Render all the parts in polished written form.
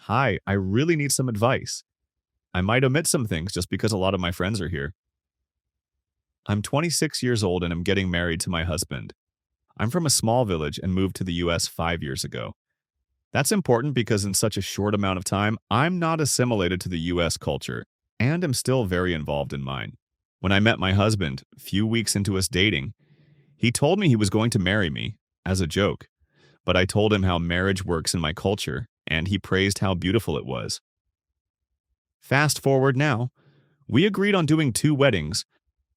Hi, I really need some advice. I might omit some things just because a lot of my friends are here. I'm 26 years old and I'm getting married to my husband. I'm from a small village and moved to the US 5 years ago. That's important because in such a short amount of time, I'm not assimilated to the US culture and am still very involved in mine. When I met my husband, a few weeks into us dating, he told me he was going to marry me as a joke, but I told him how marriage works in my culture and he praised how beautiful it was. Fast forward now, we agreed on doing two weddings,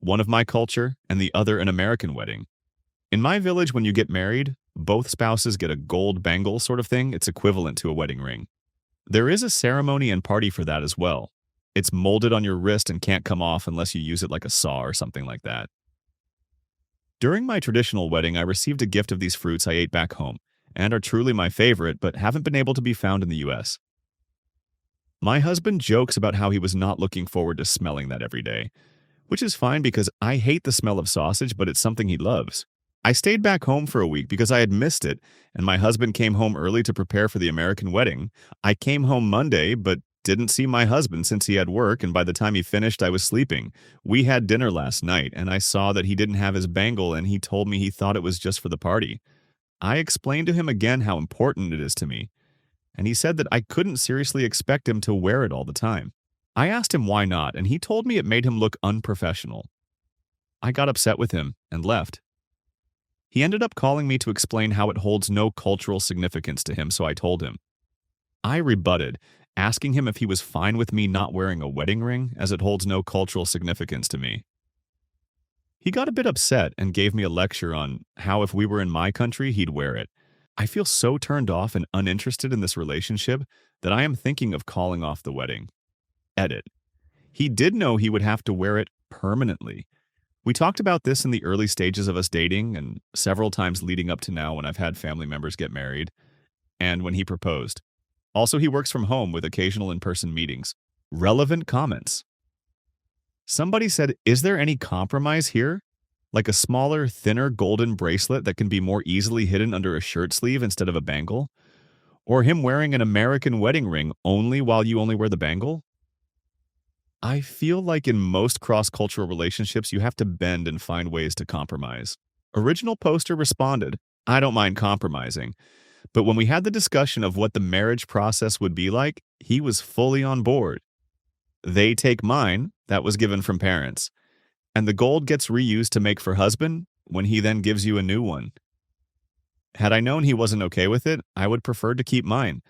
one of my culture and the other an American wedding. In my village, when you get married, both spouses get a gold bangle sort of thing. It's equivalent to a wedding ring. There is a ceremony and party for that as well. It's molded on your wrist and can't come off unless you use it like a saw or something like that. During my traditional wedding, I received a gift of these fruits I ate back home and are truly my favorite, but haven't been able to be found in the US. My husband jokes about how he was not looking forward to smelling that every day, which is fine because I hate the smell of sausage, but it's something he loves. I stayed back home for a week because I had missed it, and my husband came home early to prepare for the American wedding. I came home Monday, but didn't see my husband since he had work, and by the time he finished, I was sleeping. We had dinner last night, and I saw that he didn't have his bangle, and he told me he thought it was just for the party. I explained to him again how important it is to me, and he said that I couldn't seriously expect him to wear it all the time. I asked him why not, and he told me it made him look unprofessional. I got upset with him and left. He ended up calling me to explain how it holds no cultural significance to him, so I told him. I rebutted, asking him if he was fine with me not wearing a wedding ring, as it holds no cultural significance to me. He got a bit upset and gave me a lecture on how if we were in my country, he'd wear it. I feel so turned off and uninterested in this relationship that I am thinking of calling off the wedding. Edit. He did know he would have to wear it permanently. We talked about this in the early stages of us dating and several times leading up to now when I've had family members get married and when he proposed. Also, he works from home with occasional in-person meetings. Relevant comments. Somebody said, "Is there any compromise here? Like a smaller, thinner golden bracelet that can be more easily hidden under a shirt sleeve instead of a bangle? Or him wearing an American wedding ring only while you only wear the bangle?" I feel like in most cross-cultural relationships, you have to bend and find ways to compromise. Original poster responded, "I don't mind compromising." But when we had the discussion of what the marriage process would be like, he was fully on board. They take mine, that was given from parents, and the gold gets reused to make for husband when he then gives you a new one. Had I known he wasn't okay with it, I would prefer to keep mine.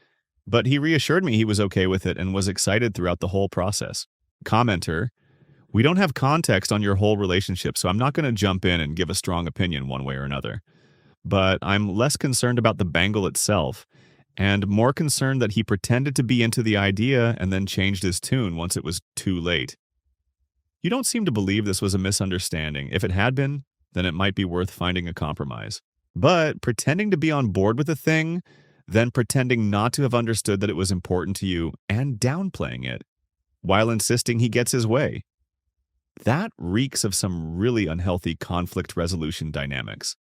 But he reassured me he was okay with it and was excited throughout the whole process. Commenter, "We don't have context on your whole relationship, so I'm not going to jump in and give a strong opinion one way or another. But I'm less concerned about the bangle itself, and more concerned that he pretended to be into the idea and then changed his tune once it was too late. You don't seem to believe this was a misunderstanding. If it had been, then it might be worth finding a compromise. But pretending to be on board with a thing, then pretending not to have understood that it was important to you and downplaying it, while insisting he gets his way. That reeks of some really unhealthy conflict resolution dynamics.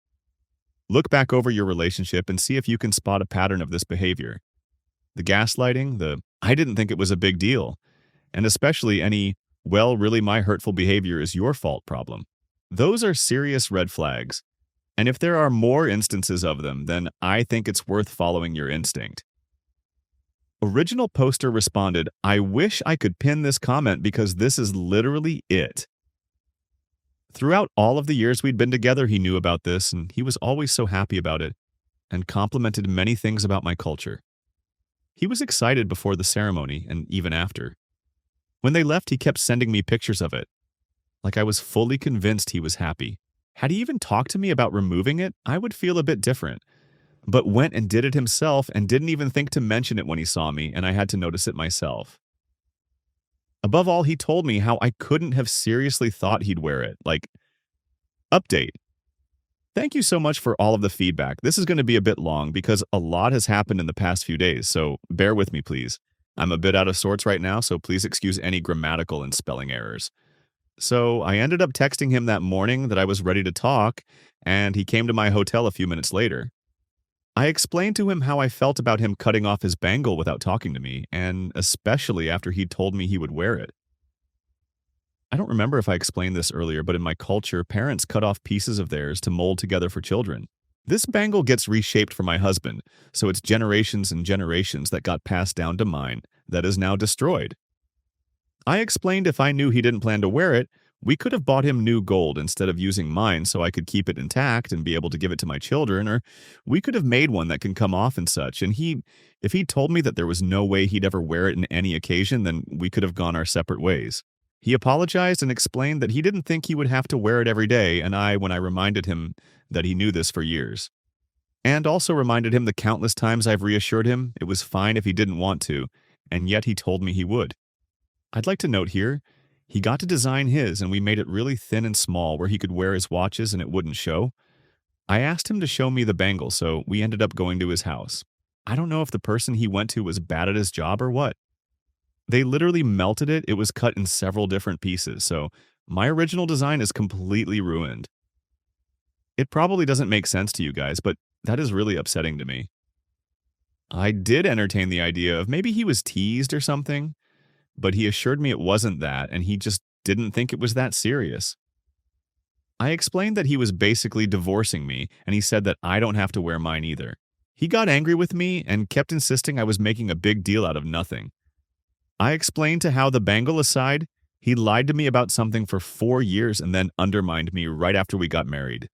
Look back over your relationship and see if you can spot a pattern of this behavior. The gaslighting, the "I didn't think it was a big deal," and especially any "well, really my hurtful behavior is your fault" problem. Those are serious red flags. And if there are more instances of them, then I think it's worth following your instinct. Original poster responded, "I wish I could pin this comment because this is literally it." Throughout all of the years we'd been together, he knew about this, and he was always so happy about it, and complimented many things about my culture. He was excited before the ceremony, and even after. When they left, he kept sending me pictures of it. Like I was fully convinced he was happy. Had he even talked to me about removing it, I would feel a bit different. But went and did it himself and didn't even think to mention it when he saw me, and I had to notice it myself. Above all, he told me how I couldn't have seriously thought he'd wear it. Like, update. Thank you so much for all of the feedback. This is going to be a bit long because a lot has happened in the past few days, so bear with me, please. I'm a bit out of sorts right now, so please excuse any grammatical and spelling errors. So I ended up texting him that morning that I was ready to talk, and he came to my hotel a few minutes later. I explained to him how I felt about him cutting off his bangle without talking to me, and especially after he told me he would wear it. I don't remember if I explained this earlier, but in my culture, parents cut off pieces of theirs to mold together for children. This bangle gets reshaped for my husband, so it's generations and generations that got passed down to mine that is now destroyed. I explained if I knew he didn't plan to wear it, we could have bought him new gold instead of using mine so I could keep it intact and be able to give it to my children, or we could have made one that can come off and such. And if he told me that there was no way he'd ever wear it in any occasion, then we could have gone our separate ways. He apologized and explained that he didn't think he would have to wear it every day, and when I reminded him that he knew this for years. And also reminded him the countless times I've reassured him it was fine if he didn't want to, and yet he told me he would. I'd like to note here, he got to design his and we made it really thin and small where he could wear his watches and it wouldn't show. I asked him to show me the bangle, so we ended up going to his house. I don't know if the person he went to was bad at his job or what. They literally melted it. It was cut in several different pieces, so my original design is completely ruined. It probably doesn't make sense to you guys, but that is really upsetting to me. I did entertain the idea of maybe he was teased or something, but he assured me it wasn't that, and he just didn't think it was that serious. I explained that he was basically divorcing me, and he said that I don't have to wear mine either. He got angry with me and kept insisting I was making a big deal out of nothing. I explained to how the bangle aside, he lied to me about something for 4 years and then undermined me right after we got married.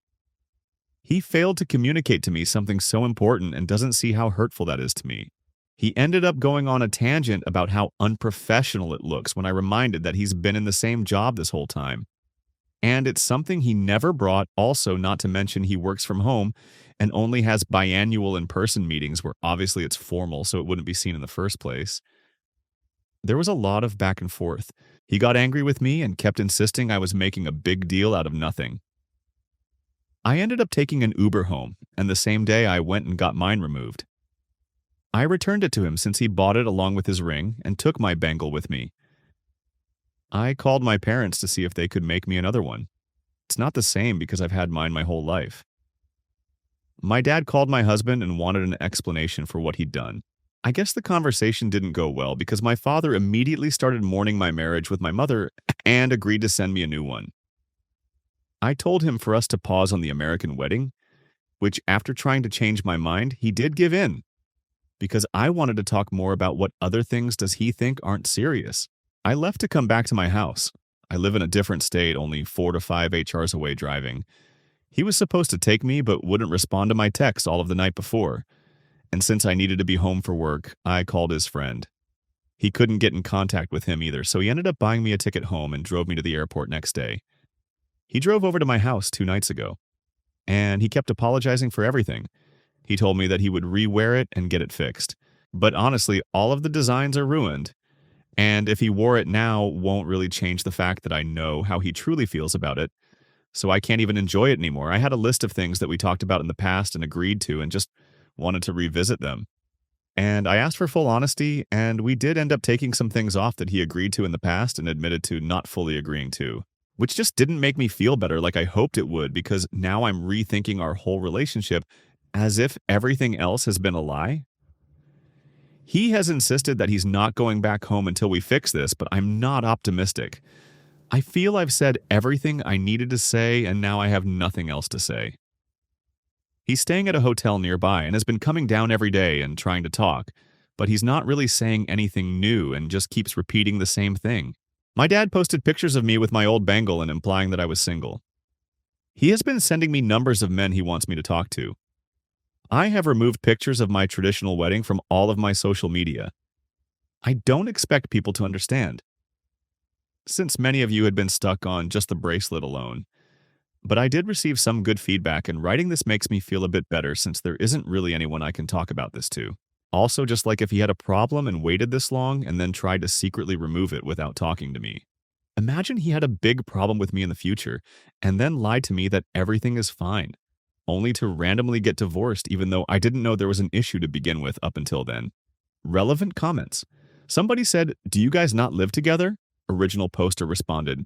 He failed to communicate to me something so important and doesn't see how hurtful that is to me. He ended up going on a tangent about how unprofessional it looks when I reminded that he's been in the same job this whole time. And it's something he never brought, also not to mention he works from home and only has biannual in-person meetings where obviously it's formal so it wouldn't be seen in the first place. There was a lot of back and forth. He got angry with me and kept insisting I was making a big deal out of nothing. I ended up taking an Uber home, and the same day I went and got mine removed. I returned it to him since he bought it along with his ring and took my bangle with me. I called my parents to see if they could make me another one. It's not the same because I've had mine my whole life. My dad called my husband and wanted an explanation for what he'd done. I guess the conversation didn't go well because my father immediately started mourning my marriage with my mother and agreed to send me a new one. I told him for us to pause on the American wedding, which after trying to change my mind, he did give in. Because I wanted to talk more about what other things does he think aren't serious. I left to come back to my house. I live in a different state, only 4 to 5 HRs away driving. He was supposed to take me but wouldn't respond to my texts all of the night before. And since I needed to be home for work, I called his friend. He couldn't get in contact with him either, so he ended up buying me a ticket home and drove me to the airport next day. He drove over to my house 2 nights ago, and he kept apologizing for everything. He told me that he would re-wear it and get it fixed. But honestly, all of the designs are ruined, and if he wore it now, won't really change the fact that I know how he truly feels about it, so I can't even enjoy it anymore. I had a list of things that we talked about in the past and agreed to and just wanted to revisit them. And I asked for full honesty, and we did end up taking some things off that he agreed to in the past and admitted to not fully agreeing to, which just didn't make me feel better like I hoped it would because now I'm rethinking our whole relationship as if everything else has been a lie. He has insisted that he's not going back home until we fix this, but I'm not optimistic. I feel I've said everything I needed to say, and now I have nothing else to say. He's staying at a hotel nearby and has been coming down every day and trying to talk, but he's not really saying anything new and just keeps repeating the same thing. My dad posted pictures of me with my old bangle and implying that I was single. He has been sending me numbers of men he wants me to talk to. I have removed pictures of my traditional wedding from all of my social media. I don't expect people to understand, since many of you had been stuck on just the bracelet alone. But I did receive some good feedback, and writing this makes me feel a bit better since there isn't really anyone I can talk about this to. Also, just like if he had a problem and waited this long and then tried to secretly remove it without talking to me. Imagine he had a big problem with me in the future and then lied to me that everything is fine, only to randomly get divorced even though I didn't know there was an issue to begin with up until then. Relevant comments. Somebody said, "Do you guys not live together?" Original poster responded,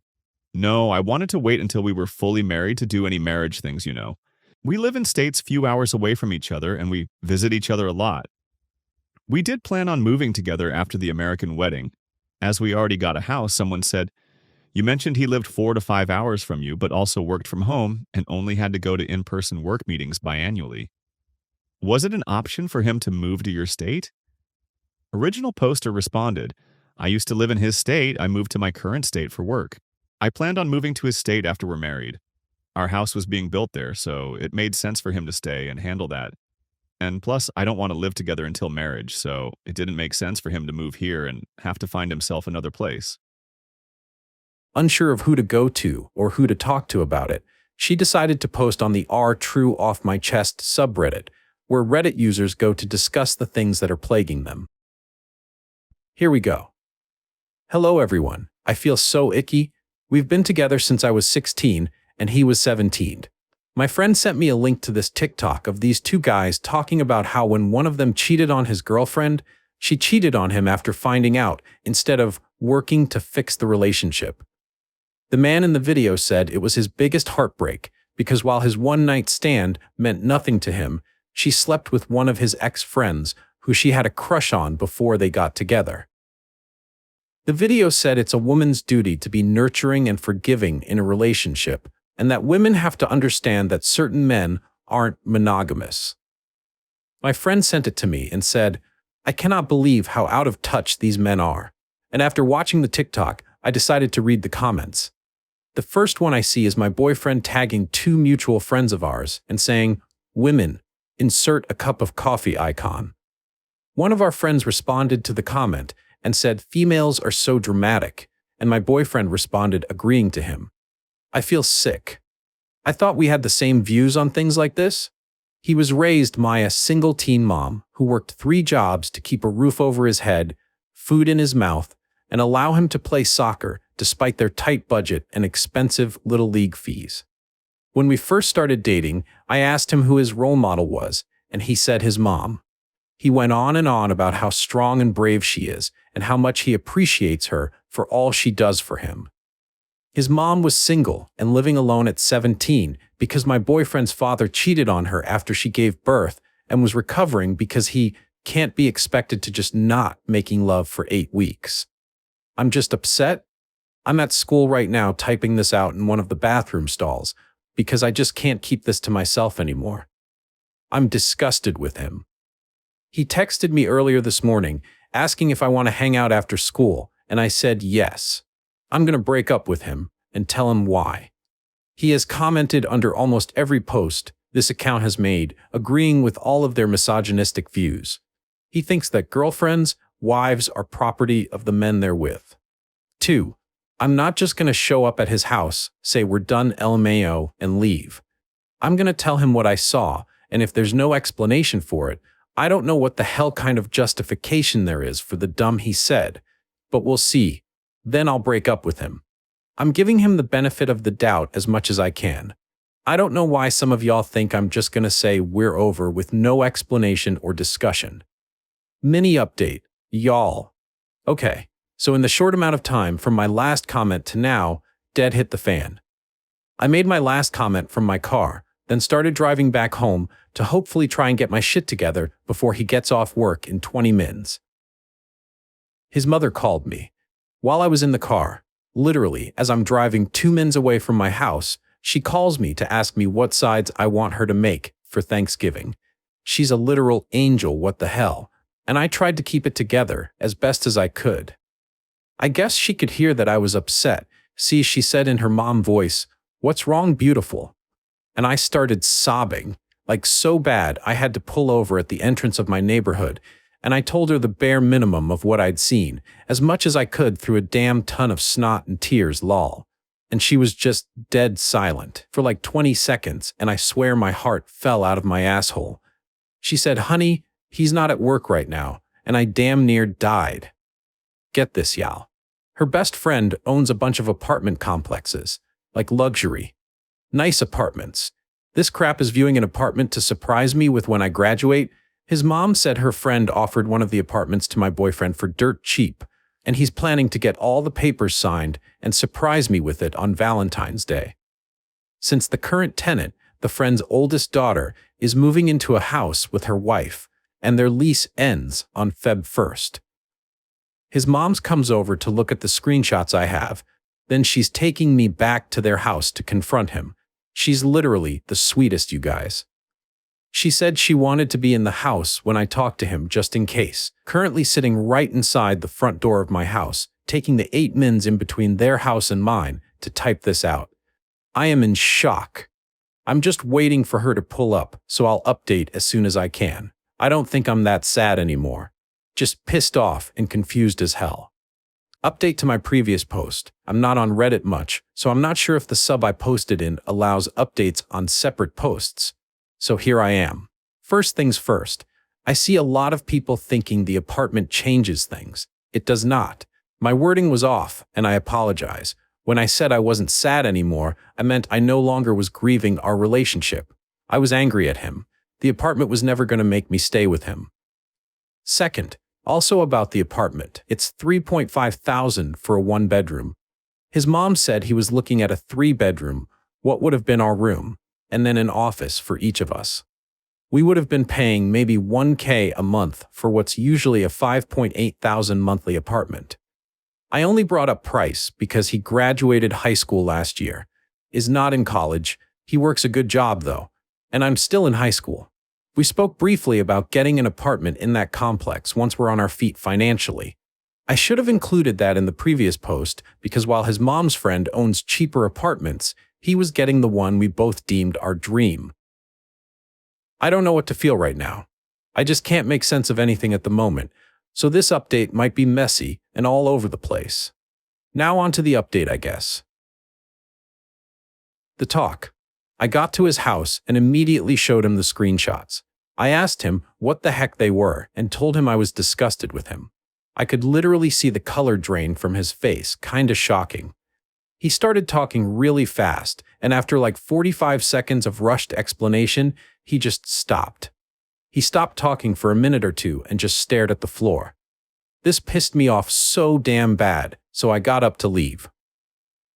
"No, I wanted to wait until we were fully married to do any marriage things, you know." We live in states few hours away from each other and we visit each other a lot. We did plan on moving together after the American wedding. As we already got a house, someone said, "You mentioned he lived 4 to 5 hours from you, but also worked from home and only had to go to in-person work meetings biannually. Was it an option for him to move to your state?" Original poster responded, "I used to live in his state. I moved to my current state for work. I planned on moving to his state after we're married. Our house was being built there, so it made sense for him to stay and handle that. And plus, I don't want to live together until marriage, so it didn't make sense for him to move here and have to find himself another place." Unsure of who to go to or who to talk to about it, she decided to post on the R True Off My Chest subreddit, where Reddit users go to discuss the things that are plaguing them. Here we go. "Hello everyone. I feel so icky. We've been together since I was 16 and he was 17. My friend sent me a link to this TikTok of these two guys talking about how when one of them cheated on his girlfriend, she cheated on him after finding out instead of working to fix the relationship. The man in the video said it was his biggest heartbreak because while his one-night stand meant nothing to him, she slept with one of his ex-friends who she had a crush on before they got together. The video said it's a woman's duty to be nurturing and forgiving in a relationship, and that women have to understand that certain men aren't monogamous. My friend sent it to me and said, I cannot believe how out of touch these men are. And after watching the TikTok, I decided to read the comments. The first one I see is my boyfriend tagging two mutual friends of ours and saying, "Women, insert a cup of coffee icon." One of our friends responded to the comment and said, "Females are so dramatic," and my boyfriend responded agreeing to him. I feel sick. I thought we had the same views on things like this. He was raised by a single teen mom who worked 3 jobs to keep a roof over his head, food in his mouth, and allow him to play soccer despite their tight budget and expensive little league fees. When we first started dating, I asked him who his role model was, and he said his mom. He went on and on about how strong and brave she is and how much he appreciates her for all she does for him. His mom was single and living alone at 17 because my boyfriend's father cheated on her after she gave birth and was recovering because he can't be expected to just not making love for 8 weeks. I'm just upset. I'm at school right now typing this out in one of the bathroom stalls because I just can't keep this to myself anymore. I'm disgusted with him. He texted me earlier this morning asking if I want to hang out after school, and I said yes. I'm going to break up with him and tell him why. He has commented under almost every post this account has made, agreeing with all of their misogynistic views. He thinks that girlfriends, wives are property of the men they're with. 2. I'm not just going to show up at his house, say we're done LMAO, and leave. I'm going to tell him what I saw, and if there's no explanation for it, I don't know what the hell kind of justification there is for the dumb he said, but we'll see. Then I'll break up with him. I'm giving him the benefit of the doubt as much as I can. I don't know why some of y'all think I'm just going to say we're over with no explanation or discussion. Mini update, y'all. Okay, so in the short amount of time from my last comment to now, dead hit the fan. I made my last comment from my car, then started driving back home to hopefully try and get my shit together before he gets off work in 20 minutes. His mother called me. While I was in the car, literally as I'm driving 2 minutes away from my house, she calls me to ask me what sides I want her to make for Thanksgiving. She's a literal angel, what the hell, and I tried to keep it together as best as I could. I guess she could hear that I was upset. See, she said in her mom voice, "What's wrong, beautiful?" And I started sobbing, like so bad I had to pull over at the entrance of my neighborhood, and I told her the bare minimum of what I'd seen, as much as I could through a damn ton of snot and tears, lol. And she was just dead silent for like 20 seconds, and I swear my heart fell out of my asshole. She said, "Honey, he's not at work right now," and I damn near died. Get this, y'all. Her best friend owns a bunch of apartment complexes, like luxury. Nice apartments. This crap is viewing an apartment to surprise me with when I graduate. His mom said her friend offered one of the apartments to my boyfriend for dirt cheap, and he's planning to get all the papers signed and surprise me with it on Valentine's Day. Since the current tenant, the friend's oldest daughter, is moving into a house with her wife, and their lease ends on Feb 1st. His mom's comes over to look at the screenshots I have, then she's taking me back to their house to confront him. She's literally the sweetest, you guys. She said she wanted to be in the house when I talked to him just in case, currently sitting right inside the front door of my house, taking the 8 mins in between their house and mine to type this out. I am in shock. I'm just waiting for her to pull up, so I'll update as soon as I can. I don't think I'm that sad anymore. Just pissed off and confused as hell. Update to my previous post. I'm not on Reddit much, so I'm not sure if the sub I posted in allows updates on separate posts. So here I am. First things first, I see a lot of people thinking the apartment changes things. It does not. My wording was off, and I apologize. When I said I wasn't sad anymore, I meant I no longer was grieving our relationship. I was angry at him. The apartment was never going to make me stay with him. Second, also about the apartment, it's $3,500 for a 1-bedroom. His mom said he was looking at a 3-bedroom, what would have been our room, and then an office for each of us. We would have been paying maybe $1,000 a month for what's usually a $5,800 monthly apartment. I only brought up price because he graduated high school last year, is not in college, he works a good job though, and I'm still in high school. We spoke briefly about getting an apartment in that complex once we're on our feet financially. I should have included that in the previous post because while his mom's friend owns cheaper apartments, he was getting the one we both deemed our dream. I don't know what to feel right now. I just can't make sense of anything at the moment, so this update might be messy and all over the place. Now on to the update, I guess. The talk. I got to his house and immediately showed him the screenshots. I asked him what the heck they were and told him I was disgusted with him. I could literally see the color drain from his face, kinda shocking. He started talking really fast, and after like 45 seconds of rushed explanation, he just stopped. He stopped talking for a minute or two and just stared at the floor. This pissed me off so damn bad, so I got up to leave.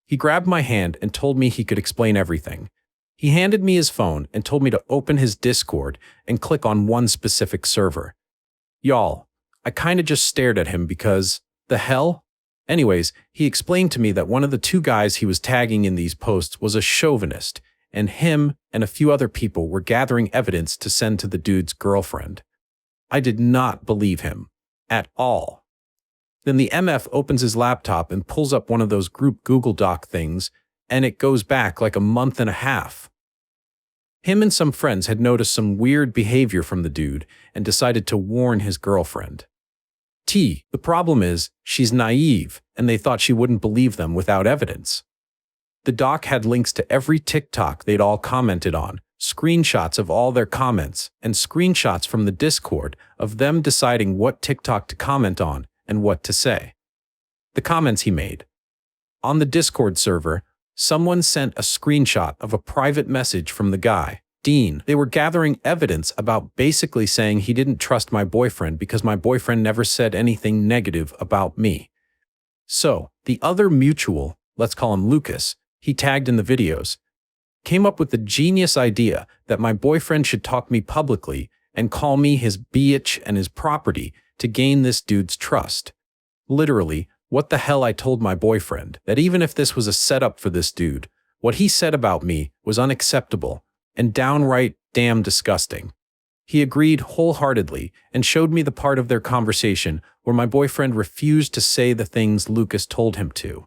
He grabbed my hand and told me he could explain everything. He handed me his phone and told me to open his Discord and click on one specific server. Y'all, I kinda just stared at him because, the hell? Anyways, he explained to me that one of the 2 guys he was tagging in these posts was a chauvinist, and him and a few other people were gathering evidence to send to the dude's girlfriend. I did not believe him. At all. Then the MF opens his laptop and pulls up one of those group Google Doc things, and it goes back like a month and a half. Him and some friends had noticed some weird behavior from the dude and decided to warn his girlfriend. The problem is, she's naive, and they thought she wouldn't believe them without evidence. The doc had links to every TikTok they'd all commented on, screenshots of all their comments, and screenshots from the Discord of them deciding what TikTok to comment on and what to say. The comments he made. On the Discord server, someone sent a screenshot of a private message from the guy, Dean. They were gathering evidence about basically saying he didn't trust my boyfriend because my boyfriend never said anything negative about me. So, the other mutual, let's call him Lucas, he tagged in the videos, came up with the genius idea that my boyfriend should talk me publicly and call me his bitch and his property to gain this dude's trust. Literally, what the hell I told my boyfriend, that even if this was a setup for this dude, what he said about me was unacceptable and downright damn disgusting. He agreed wholeheartedly and showed me the part of their conversation where my boyfriend refused to say the things Lucas told him to.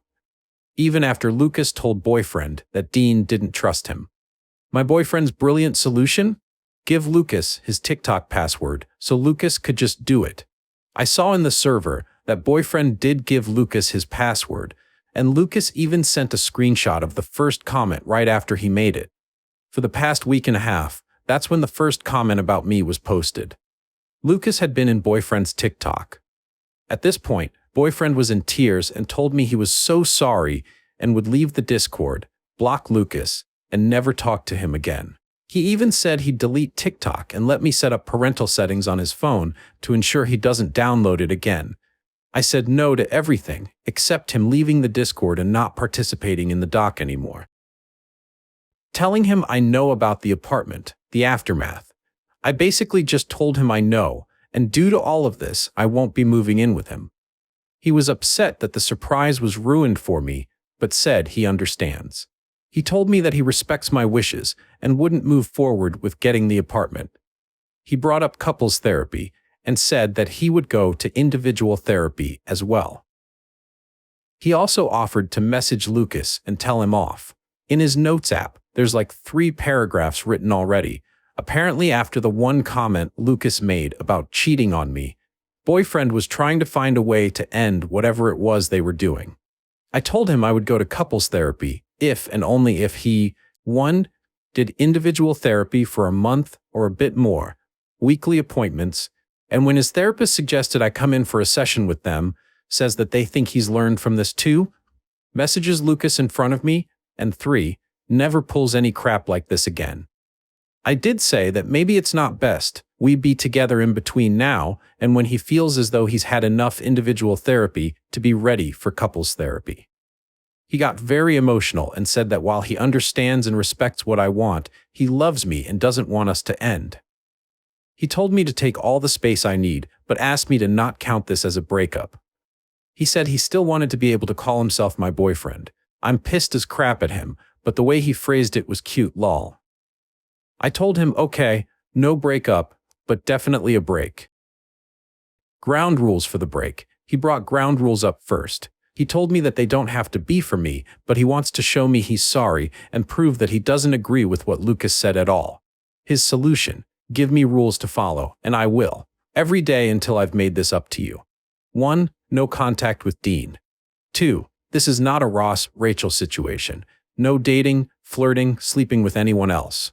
Even after Lucas told boyfriend that Dean didn't trust him. My boyfriend's brilliant solution? Give Lucas his TikTok password so Lucas could just do it. I saw in the server that boyfriend did give Lucas his password, and Lucas even sent a screenshot of the first comment right after he made it. For the past week and a half, that's when the first comment about me was posted. Lucas had been in boyfriend's TikTok. At this point, boyfriend was in tears and told me he was so sorry and would leave the Discord, block Lucas, and never talk to him again. He even said he'd delete TikTok and let me set up parental settings on his phone to ensure he doesn't download it again. I said no to everything, except him leaving the Discord and not participating in the doc anymore. Telling him I know about the apartment, the aftermath. I basically just told him I know, and due to all of this, I won't be moving in with him. He was upset that the surprise was ruined for me, but said he understands. He told me that he respects my wishes and wouldn't move forward with getting the apartment. He brought up couples therapy and said that he would go to individual therapy as well. He also offered to message Lucas and tell him off. In his notes app, there's like 3 paragraphs written already, apparently after the one comment Lucas made about cheating on me. Boyfriend was trying to find a way to end whatever it was they were doing. I told him I would go to couples therapy if and only if he, 1, did individual therapy for a month or a bit more, weekly appointments, and when his therapist suggested I come in for a session with them, says that they think he's learned from this too, messages Lucas in front of me, and 3, never pulls any crap like this again. I did say that maybe it's not best we be together in between now and when he feels as though he's had enough individual therapy to be ready for couples therapy. He got very emotional and said that while he understands and respects what I want, he loves me and doesn't want us to end. He told me to take all the space I need, but asked me to not count this as a breakup. He said he still wanted to be able to call himself my boyfriend. I'm pissed as crap at him, but the way he phrased it was cute, lol. I told him, okay, no breakup, but definitely a break. Ground rules for the break. He brought ground rules up first. He told me that they don't have to be for me, but he wants to show me he's sorry and prove that he doesn't agree with what Lucas said at all. His solution: give me rules to follow, and I will. Every day until I've made this up to you. 1. No contact with Dean. 2. This is not a Ross-Rachel situation. No dating, flirting, sleeping with anyone else.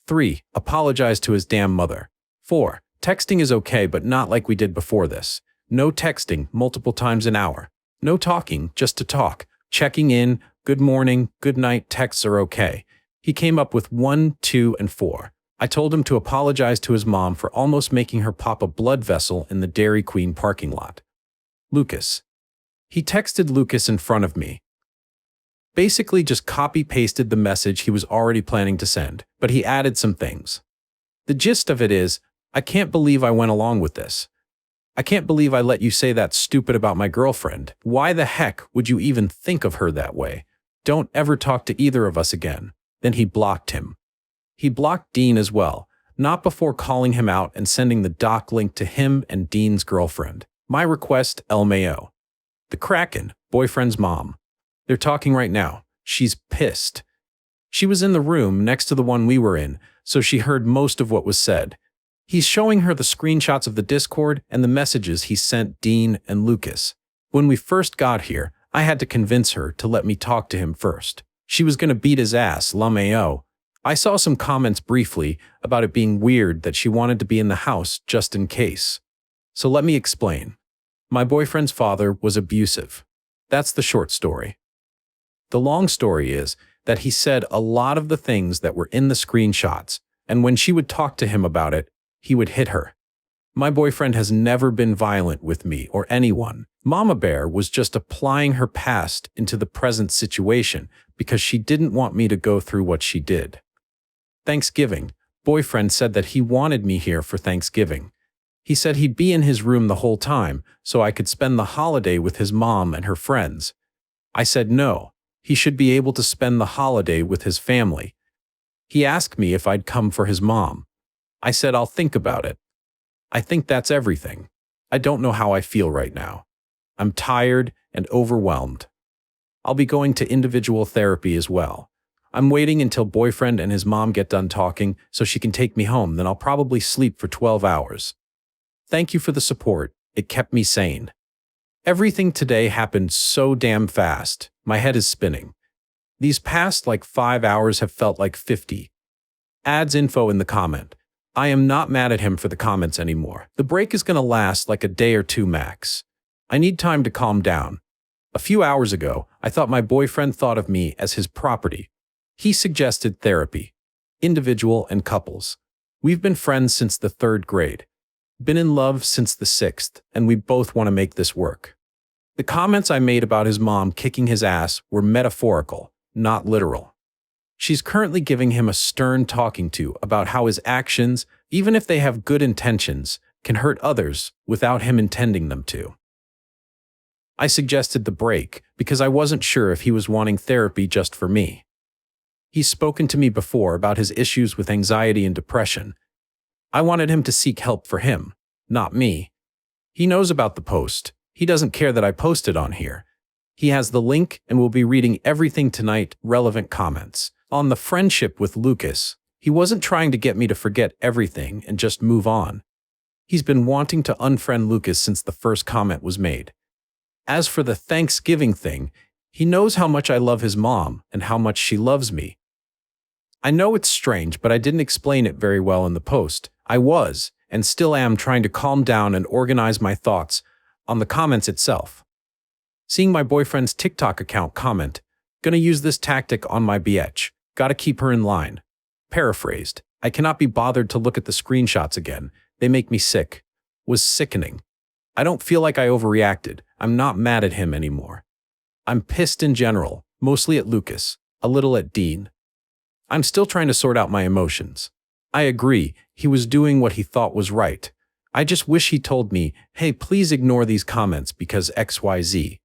3. Apologize to his damn mother. 4. Texting is okay, but not like we did before this. No texting multiple times an hour. No talking, just to talk. Checking in, good morning, good night texts are okay. He came up with 1, 2, and 4. I told him to apologize to his mom for almost making her pop a blood vessel in the Dairy Queen parking lot. Lucas. He texted Lucas in front of me. Basically just copy-pasted the message he was already planning to send, but he added some things. The gist of it is, I can't believe I went along with this. I can't believe I let you say that stupid about my girlfriend. Why the heck would you even think of her that way? Don't ever talk to either of us again. Then he blocked him. He blocked Dean as well, not before calling him out and sending the doc link to him and Dean's girlfriend. My request, LMAO. The Kraken, boyfriend's mom. They're talking right now. She's pissed. She was in the room next to the one we were in, so she heard most of what was said. He's showing her the screenshots of the Discord and the messages he sent Dean and Lucas. When we first got here, I had to convince her to let me talk to him first. She was going to beat his ass, LMAO. I saw some comments briefly about it being weird that she wanted to be in the house just in case. So let me explain. My boyfriend's father was abusive. That's the short story. The long story is that he said a lot of the things that were in the screenshots, and when she would talk to him about it, he would hit her. My boyfriend has never been violent with me or anyone. Mama Bear was just applying her past into the present situation because she didn't want me to go through what she did. Thanksgiving, boyfriend said that he wanted me here for Thanksgiving. He said he'd be in his room the whole time so I could spend the holiday with his mom and her friends. I said no, he should be able to spend the holiday with his family. He asked me if I'd come for his mom. I said I'll think about it. I think that's everything. I don't know how I feel right now. I'm tired and overwhelmed. I'll be going to individual therapy as well. I'm waiting until boyfriend and his mom get done talking so she can take me home, then I'll probably sleep for 12 hours. Thank you for the support. It kept me sane. Everything today happened so damn fast. My head is spinning. These past 5 hours have felt like 50. Adds info in the comment. I am not mad at him for the comments anymore. The break is going to last like a day or two max. I need time to calm down. A few hours ago, I thought my boyfriend thought of me as his property. He suggested therapy. Individual and couples. We've been friends since the 3rd grade. Been in love since the 6th, and we both want to make this work. The comments I made about his mom kicking his ass were metaphorical, not literal. She's currently giving him a stern talking to about how his actions, even if they have good intentions, can hurt others without him intending them to. I suggested the break because I wasn't sure if he was wanting therapy just for me. He's spoken to me before about his issues with anxiety and depression. I wanted him to seek help for him, not me. He knows about the post. He doesn't care that I posted on here. He has the link and will be reading everything tonight, relevant comments. On the friendship with Lucas, he wasn't trying to get me to forget everything and just move on. He's been wanting to unfriend Lucas since the first comment was made. As for the Thanksgiving thing, he knows how much I love his mom and how much she loves me. I know it's strange, but I didn't explain it very well in the post. I was, and still am, trying to calm down and organize my thoughts on the comments itself. Seeing my boyfriend's TikTok account comment, "Gonna use this tactic on my BH. Gotta keep her in line." Paraphrased, "I cannot be bothered to look at the screenshots again. They make me sick." Was sickening. I don't feel like I overreacted. I'm not mad at him anymore. I'm pissed in general, mostly at Lucas, a little at Dean. I'm still trying to sort out my emotions. I agree, he was doing what he thought was right. I just wish he told me, "Hey, please ignore these comments because XYZ.